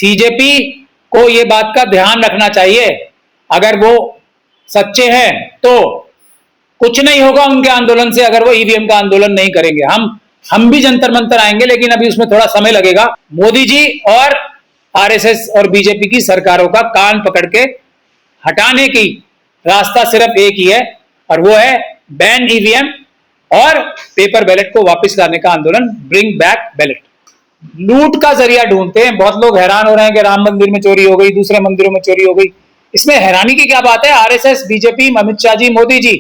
CJP को ये बात का ध्यान रखना चाहिए, अगर वो सच्चे हैं तो कुछ नहीं होगा उनके आंदोलन से, अगर वो ईवीएम का आंदोलन नहीं करेंगे। हम भी जंतर मंतर आएंगे, लेकिन अभी उसमें थोड़ा समय लगेगा। मोदी जी और आरएसएस और बीजेपी की सरकारों का कान पकड़ के हटाने की रास्ता सिर्फ एक ही है, और वो है बैन ईवीएम और पेपर बैलेट को वापस लाने का आंदोलन, ब्रिंग बैक बैलेट। लूट का जरिया ढूंढते हैं। बहुत लोग हैरान हो रहे हैं कि राम मंदिर में चोरी हो गई, दूसरे मंदिरों में चोरी हो गई। इसमें हैरानी की क्या बात है? आरएसएस, बीजेपी, अमित शाह जी, मोदी जी,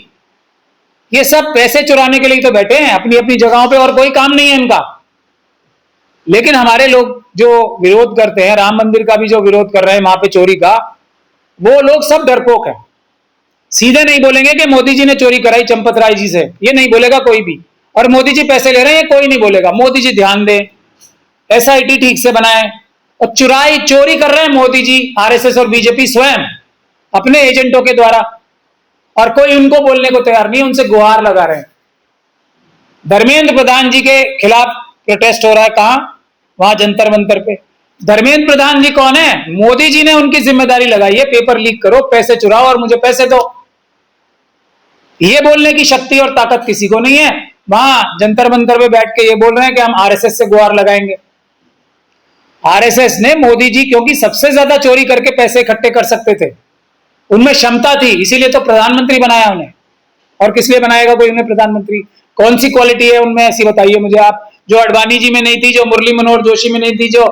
ये सब पैसे चुराने के लिए तो बैठे हैं अपनी अपनी जगहों पे, और कोई काम नहीं है इनका। लेकिन हमारे लोग जो विरोध करते हैं, राम मंदिर का भी जो विरोध कर रहे हैं वहां पे चोरी का, वो लोग सब डरपोक है। सीधे नहीं बोलेंगे कि मोदी जी ने चोरी कराई चंपत राय जी से, ये नहीं बोलेगा कोई भी। और मोदी जी पैसे ले रहे हैं, कोई नहीं बोलेगा। मोदी जी ध्यान दें, एसआईटी ठीक से बनाए। और चोरी कर रहे हैं मोदी जी, आरएसएस और बीजेपी स्वयं अपने एजेंटों के द्वारा, और कोई उनको बोलने को तैयार नहीं, उनसे गुहार लगा रहे हैं। धर्मेंद्र प्रधान जी के खिलाफ प्रोटेस्ट हो रहा है, कहां? वहां जंतर मंतर पे। धर्मेंद्र प्रधान जी कौन है? मोदी जी ने उनकी जिम्मेदारी लगाई है, पेपर लीक करो, पैसे चुराओ और मुझे पैसे दो। ये बोलने की शक्ति और ताकत किसी को नहीं है। वहां जंतर मंतर पे बैठ के ये बोल रहे हैं कि हम आरएसएस से गुहार लगाएंगे। आरएसएस ने मोदी जी क्योंकि सबसे ज्यादा चोरी करके पैसे इकट्ठे कर सकते थे, उनमें क्षमता थी, इसीलिए तो प्रधानमंत्री बनाया उन्हें। और किस लिए बनाएगा कोई उन्हें प्रधानमंत्री? कौन सी क्वालिटी है उनमें ऐसी, बताइए मुझे आप, जो अडवाणी जी में नहीं थी, जो मुरली मनोहर जोशी में नहीं थी, जो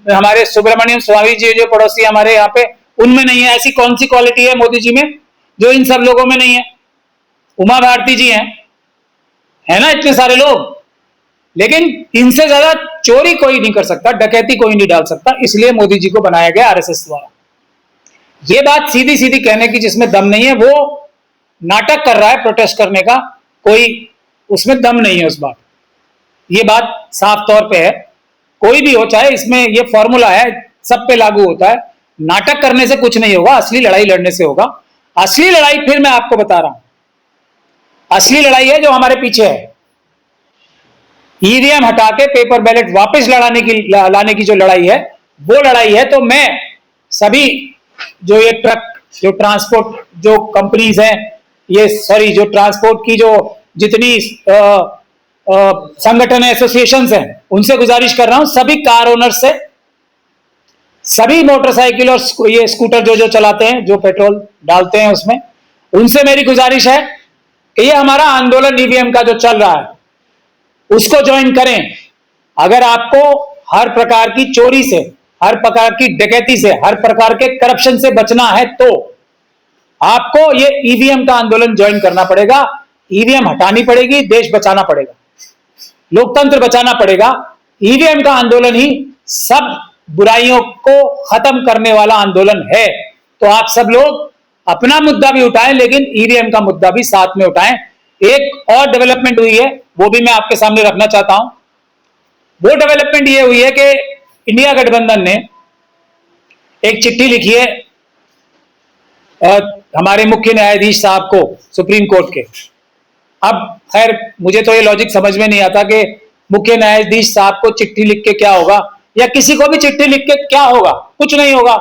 हमारे सुब्रमण्यम स्वामी जी जो पड़ोसी हमारे यहाँ पे, उनमें नहीं है। ऐसी कौन सी क्वालिटी है मोदी जी में जो इन सब लोगों में नहीं है? उमा भारती जी हैं, है ना, इतने सारे लोग, लेकिन इनसे ज्यादा चोरी कोई नहीं कर सकता, डकैती कोई नहीं डाल सकता, इसलिए मोदी जी को बनाया गया आरएसएस द्वारा। ये बात सीधी सीधी कहने की जिसमें दम नहीं है, वो नाटक कर रहा है प्रोटेस्ट करने का, कोई उसमें दम नहीं है उस बात। ये बात साफ तौर पे है। कोई भी हो, चाहे इसमें ये फॉर्मूला है, सब पे लागू होता है। नाटक करने से कुछ नहीं होगा, असली लड़ाई लड़ने से होगा। असली लड़ाई फिर मैं आपको बता रहा हूं, असली लड़ाई है जो हमारे पीछे है। ईवीएम हटा के पेपर बैलेट वापस लाने की जो लड़ाई है, वो लड़ाई है। तो मैं सभी जो ये ट्रक, जो ट्रांसपोर्ट, जो कंपनीज हैं, ये सॉरी जो ट्रांसपोर्ट की जो जितनी संगठन एसोसिएशन हैं, उनसे गुजारिश कर रहा हूं, सभी कार ओनर से, सभी मोटरसाइकिल और ये स्कूटर जो जो चलाते हैं, जो पेट्रोल डालते हैं उसमें, उनसे मेरी गुजारिश है कि ये हमारा आंदोलन ईवीएम का जो चल रहा है उसको ज्वाइन करें। अगर आपको हर प्रकार की चोरी से, हर प्रकार की डकैती से, हर प्रकार के करप्शन से बचना है, तो आपको ये ईवीएम का आंदोलन ज्वाइन करना पड़ेगा। ईवीएम हटानी पड़ेगी, देश बचाना पड़ेगा, लोकतंत्र बचाना पड़ेगा। ईवीएम का आंदोलन ही सब बुराइयों को खत्म करने वाला आंदोलन है। तो आप सब लोग अपना मुद्दा भी उठाएं, लेकिन ईवीएम का मुद्दा भी साथ में उठाएं। एक और डेवलपमेंट हुई है, वो भी मैं आपके सामने रखना चाहता हूं। वो डेवलपमेंट ये हुई है कि इंडिया गठबंधन ने एक चिट्ठी लिखी है हमारे मुख्य न्यायाधीश साहब को, सुप्रीम कोर्ट के। अब खैर मुझे तो ये लॉजिक समझ में नहीं आता कि मुख्य न्यायाधीश साहब को चिट्ठी लिख के क्या होगा, या किसी को भी चिट्ठी लिख के क्या होगा? कुछ नहीं होगा,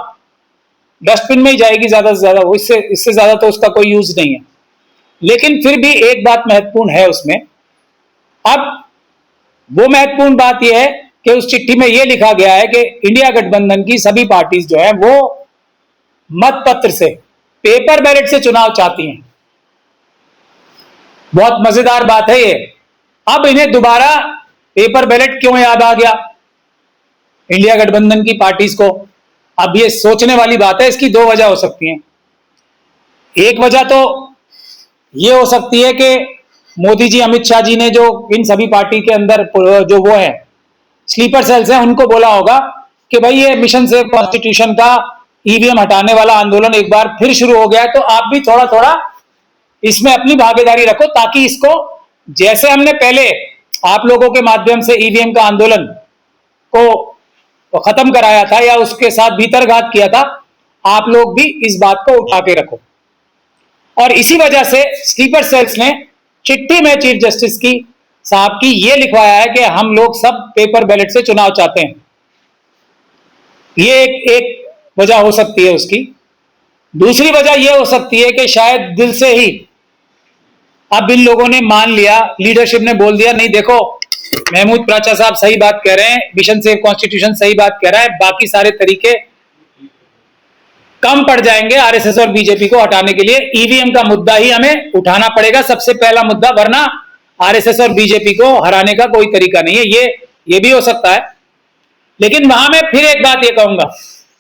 डस्टबिन में ही जाएगी ज्यादा से ज्यादा, वो इससे ज्यादा तो उसका कोई यूज नहीं है। लेकिन फिर भी एक बात महत्वपूर्ण है उसमें। अब वो महत्वपूर्ण बात यह है कि उस चिट्ठी में यह लिखा गया है कि इंडिया गठबंधन की सभी पार्टीज जो है वो मत पत्र से, पेपर बैलेट से चुनाव चाहती हैं। बहुत मजेदार बात है ये। अब इन्हें दोबारा पेपर बैलेट क्यों याद आ गया इंडिया गठबंधन की पार्टीज को? अब ये सोचने वाली बात है। इसकी दो वजह हो सकती हैं। एक वजह तो ये हो सकती है कि मोदी जी, अमित शाह जी ने जो इन सभी पार्टी के अंदर जो वो है स्लीपर सेल्स हैं, उनको बोला होगा कि भाई ये मिशन सेव कॉन्स्टिट्यूशन का ईवीएम हटाने वाला आंदोलन एक बार फिर शुरू हो गया है, तो आप भी थोड़ा थोड़ा इसमें अपनी भागीदारी रखो, ताकि इसको, जैसे हमने पहले आप लोगों के माध्यम से ईवीएम का आंदोलन को खत्म कराया था या उसके साथ भीतरघात किया था, आप लोग भी इस बात को उठा के रखो। और इसी वजह से स्लीपर सेल्स ने चिट्ठी में चीफ जस्टिस की साहब की ये लिखवाया है कि हम लोग सब पेपर बैलेट से चुनाव चाहते हैं। ये एक वजह हो सकती है उसकी। दूसरी वजह यह हो सकती है कि शायद दिल से ही अब इन लोगों ने मान लिया, लीडरशिप ने बोल दिया, नहीं देखो महमूद प्राचा साहब सही बात कह रहे हैं, मिशन सेव कॉन्स्टिट्यूशन सही बात कह रहा है, बाकी सारे तरीके कम पड़ जाएंगे आरएसएस और बीजेपी को हटाने के लिए, ईवीएम का मुद्दा ही हमें उठाना पड़ेगा सबसे पहला मुद्दा, वरना आरएसएस और बीजेपी को हराने का कोई तरीका नहीं है। ये भी हो सकता है। लेकिन वहां मैं फिर एक बात ये कहूंगा,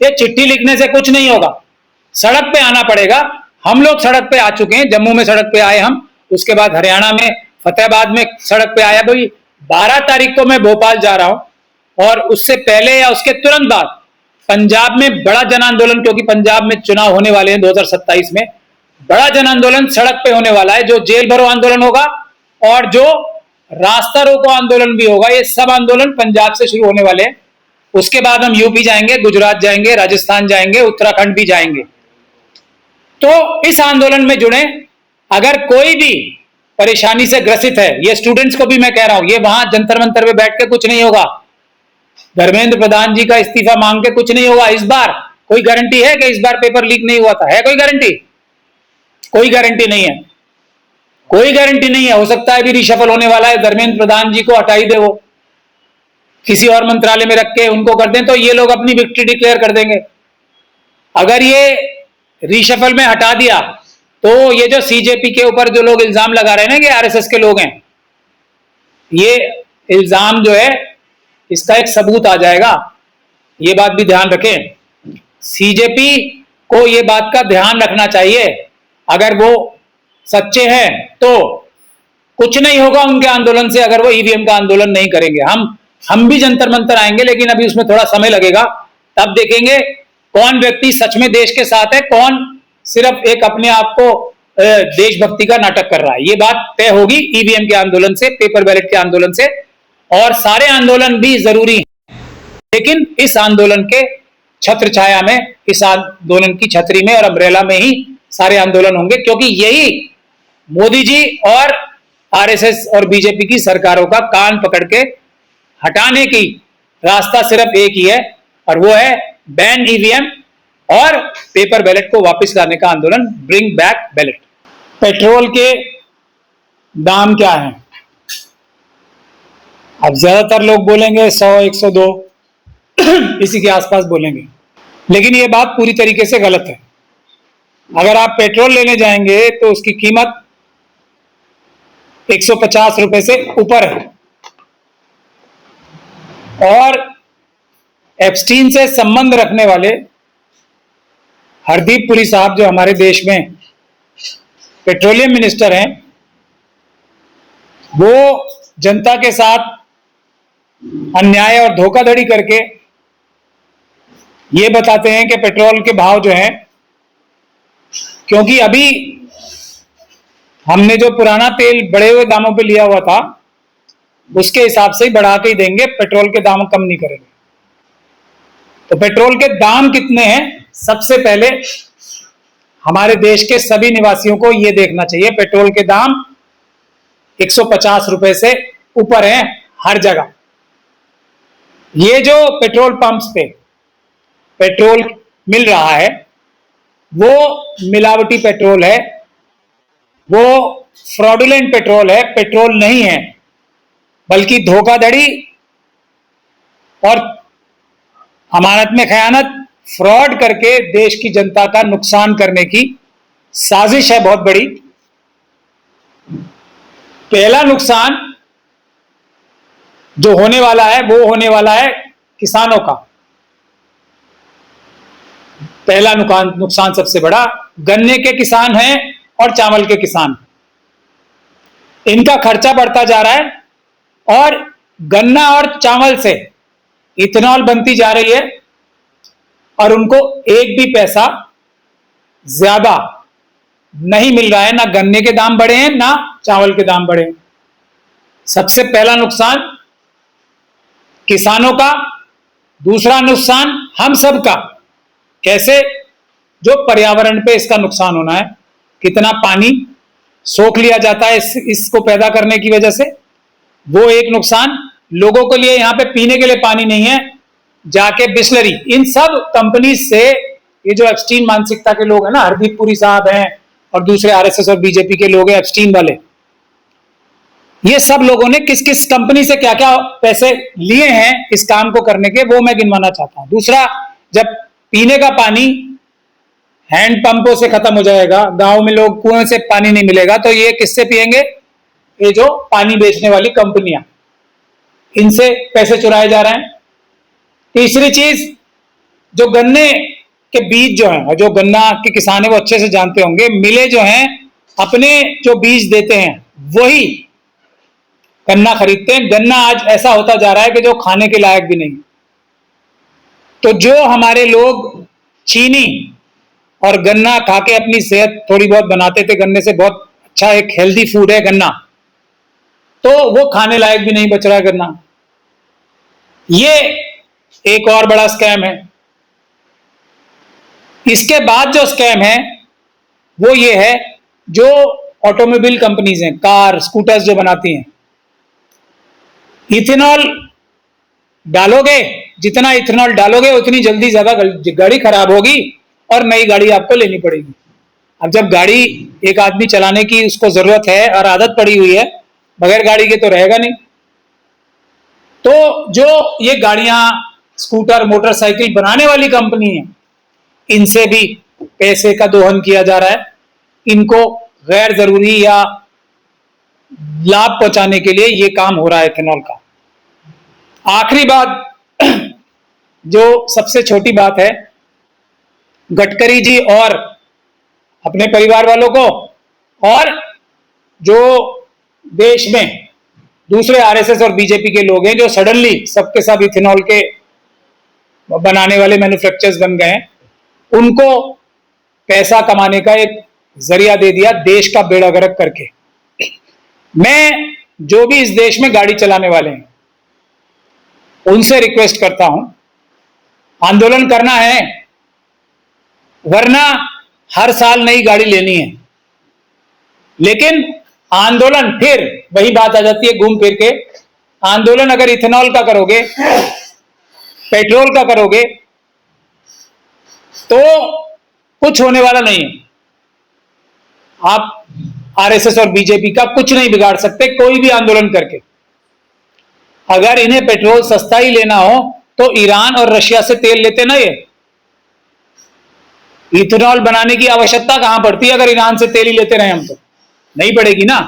ये चिट्ठी लिखने से कुछ नहीं होगा, सड़क पे आना पड़ेगा। हम लोग सड़क पे आ चुके हैं, जम्मू में सड़क पे आए हम, उसके बाद हरियाणा में फतेहाबाद में सड़क पे आया। भाई 12 तारीख को मैं भोपाल जा रहा हूं और उससे पहले या उसके तुरंत बाद पंजाब में बड़ा जन आंदोलन, क्योंकि पंजाब में चुनाव होने वाले हैं 2027 में, बड़ा जन आंदोलन सड़क पे होने वाला है, जो जेल भरो आंदोलन होगा और जो रास्ता रोको आंदोलन भी होगा। ये सब आंदोलन पंजाब से शुरू होने वाले हैं। उसके बाद हम यूपी जाएंगे, गुजरात जाएंगे, राजस्थान जाएंगे, उत्तराखंड भी जाएंगे। तो इस आंदोलन में जुड़े। अगर कोई भी परेशानी से ग्रसित है, ये स्टूडेंट्स को भी मैं कह रहा हूं, ये वहां जंतर मंतर पे बैठ के कुछ नहीं होगा, धर्मेंद्र प्रधान जी का इस्तीफा मांग के कुछ नहीं होगा। इस बार कोई गारंटी है कि इस बार पेपर लीक नहीं हुआ था? है कोई गारंटी? कोई गारंटी नहीं है, कोई गारंटी नहीं है। हो सकता है भी रिशफल होने वाला है, धर्मेंद्र प्रधान जी को हटा ही दे, वो किसी और मंत्रालय में रख के उनको कर दें, तो ये लोग अपनी विक्ट्री डिक्लेयर कर देंगे। अगर ये रिशफल में हटा दिया तो ये जो सीजेपी के ऊपर जो लोग इल्जाम लगा रहे हैं ना कि आरएसएस के लोग हैं, ये इल्जाम जो है इसका एक सबूत आ जाएगा। ये बात भी ध्यान रखें, सीजेपी को ये बात का ध्यान रखना चाहिए। अगर वो सच्चे हैं तो कुछ नहीं होगा उनके आंदोलन से, अगर वो ईवीएम का आंदोलन नहीं करेंगे। हम भी जंतर मंतर आएंगे, लेकिन अभी उसमें थोड़ा समय लगेगा। तब देखेंगे कौन व्यक्ति सच में देश के साथ है, कौन सिर्फ एक अपने आप को देशभक्ति का नाटक कर रहा है। ये बात तय होगी ईवीएम के आंदोलन से, पेपर बैलेट के आंदोलन से। और सारे आंदोलन भी जरूरी हैं, लेकिन इस आंदोलन के छत्र छाया में, इस आंदोलन की छतरी में और अम्ब्रेला में ही सारे आंदोलन होंगे, क्योंकि यही मोदी जी और आरएसएस और बीजेपी की सरकारों का कान पकड़ के हटाने की रास्ता सिर्फ एक ही है, और वो है बैन ईवीएम और पेपर बैलेट को वापस लाने का आंदोलन, ब्रिंग बैक बैलेट। पेट्रोल के दाम क्या हैं? अब ज्यादातर लोग बोलेंगे 100, 102 इसी के आसपास बोलेंगे, लेकिन ये बात पूरी तरीके से गलत है। अगर आप पेट्रोल लेने जाएंगे तो उसकी कीमत 150 रुपए से ऊपर है। और एप्स्टीन से संबंध रखने वाले हरदीप पुरी साहब, जो हमारे देश में पेट्रोलियम मिनिस्टर हैं, वो जनता के साथ अन्याय और धोखाधड़ी करके ये बताते हैं कि पेट्रोल के भाव जो हैं, क्योंकि अभी हमने जो पुराना तेल बढ़े हुए दामों पे लिया हुआ था उसके हिसाब से ही बढ़ा के ही देंगे, पेट्रोल के दाम कम नहीं करेंगे। तो पेट्रोल के दाम कितने हैं, सबसे पहले हमारे देश के सभी निवासियों को यह देखना चाहिए। पेट्रोल के दाम 150 रुपए से ऊपर हैं हर जगह। ये जो पेट्रोल पंप्स पे पेट्रोल मिल रहा है वो मिलावटी पेट्रोल है, वो फ्रॉडुलेंट पेट्रोल है, पेट्रोल नहीं है, बल्कि धोखाधड़ी और अमानत में खयानत, फ्रॉड करके देश की जनता का नुकसान करने की साजिश है बहुत बड़ी। पहला नुकसान जो होने वाला है वो होने वाला है किसानों का। पहला नुकसान सबसे बड़ा गन्ने के किसान हैं और चावल के किसान, इनका खर्चा बढ़ता जा रहा है और गन्ना और चावल से इथेनॉल बनती जा रही है और उनको एक भी पैसा ज्यादा नहीं मिल रहा है। ना गन्ने के दाम बढ़े हैं, ना चावल के दाम बढ़े हैं। सबसे पहला नुकसान किसानों का, दूसरा नुकसान हम सब का। कैसे? जो पर्यावरण पे इसका नुकसान होना है, कितना पानी सोख लिया जाता है इसको पैदा करने की वजह से, वो एक नुकसान। लोगों के लिए यहाँ पे पीने के लिए पानी नहीं है, जाके बिस्लरी, इन सब कंपनी से ये जो एप्स्टीन मानसिकता के लोग हैं ना, हरदीप पुरी साहब हैं और दूसरे आरएसएस और बीजेपी के लोग हैं एप्स्टीन वाले, ये सब लोगों ने किस किस कंपनी से क्या क्या पैसे लिए हैं इस काम को करने के, वो मैं गिनवाना चाहता हूं। दूसरा, जब पीने का पानी हैंड पंपों से खत्म हो जाएगा, गांव में लोग कुएं से पानी नहीं मिलेगा, तो ये किससे पिएंगे? ये जो पानी बेचने वाली कंपनियां, इनसे पैसे चुराए जा रहे हैं। तीसरी चीज, जो गन्ने के बीज जो हैं, और जो गन्ना के किसान है वो अच्छे से जानते होंगे, मिले जो हैं अपने जो बीज देते हैं वही गन्ना खरीदते हैं। गन्ना आज ऐसा होता जा रहा है कि जो खाने के लायक भी नहीं। तो जो हमारे लोग चीनी और गन्ना खा के अपनी सेहत थोड़ी बहुत बनाते थे, गन्ने से बहुत अच्छा एक हेल्दी फूड है गन्ना, तो वो खाने लायक भी नहीं बच रहा है गन्ना। ये एक और बड़ा स्कैम है। इसके बाद जो स्कैम है वो ये है, जो ऑटोमोबाइल कंपनीज हैं, कार स्कूटर्स जो बनाती हैं, इथेनॉल डालोगे, जितना इथेनॉल डालोगे उतनी जल्दी ज्यादा गाड़ी खराब होगी और नई गाड़ी आपको लेनी पड़ेगी। अब जब गाड़ी एक आदमी चलाने की उसको जरूरत है और आदत पड़ी हुई है, बगैर गाड़ी के तो रहेगा नहीं। तो जो ये गाड़ियां, स्कूटर, मोटरसाइकिल बनाने वाली कंपनी है, इनसे भी पैसे का दोहन किया जा रहा है। इनको गैर जरूरी या लाभ पहुंचाने के लिए ये काम हो रहा है इथेनॉल का। आखिरी बात, जो सबसे छोटी बात है, गडकरी जी और अपने परिवार वालों को और जो देश में दूसरे आरएसएस और बीजेपी के लोग हैं जो सडनली सबके सब इथेनॉल के बनाने वाले मैन्युफैक्चरर्स बन गए हैं, उनको पैसा कमाने का एक जरिया दे दिया देश का बेड़ा गर्क करके। मैं जो भी इस देश में गाड़ी चलाने वाले हैं उनसे रिक्वेस्ट करता हूं, आंदोलन करना है, वरना हर साल नई गाड़ी लेनी है। लेकिन आंदोलन, फिर वही बात आ जाती है घूम फिर के, आंदोलन अगर इथेनॉल का करोगे, पेट्रोल का करोगे, तो कुछ होने वाला नहीं है। आप आरएसएस और बीजेपी का कुछ नहीं बिगाड़ सकते कोई भी आंदोलन करके। अगर इन्हें पेट्रोल सस्ता ही लेना हो तो ईरान और रशिया से तेल लेते ना, ये इथेनॉल बनाने की आवश्यकता कहां पड़ती है? अगर ईरान से तेल ही लेते रहे हम तो नहीं पड़ेगी ना।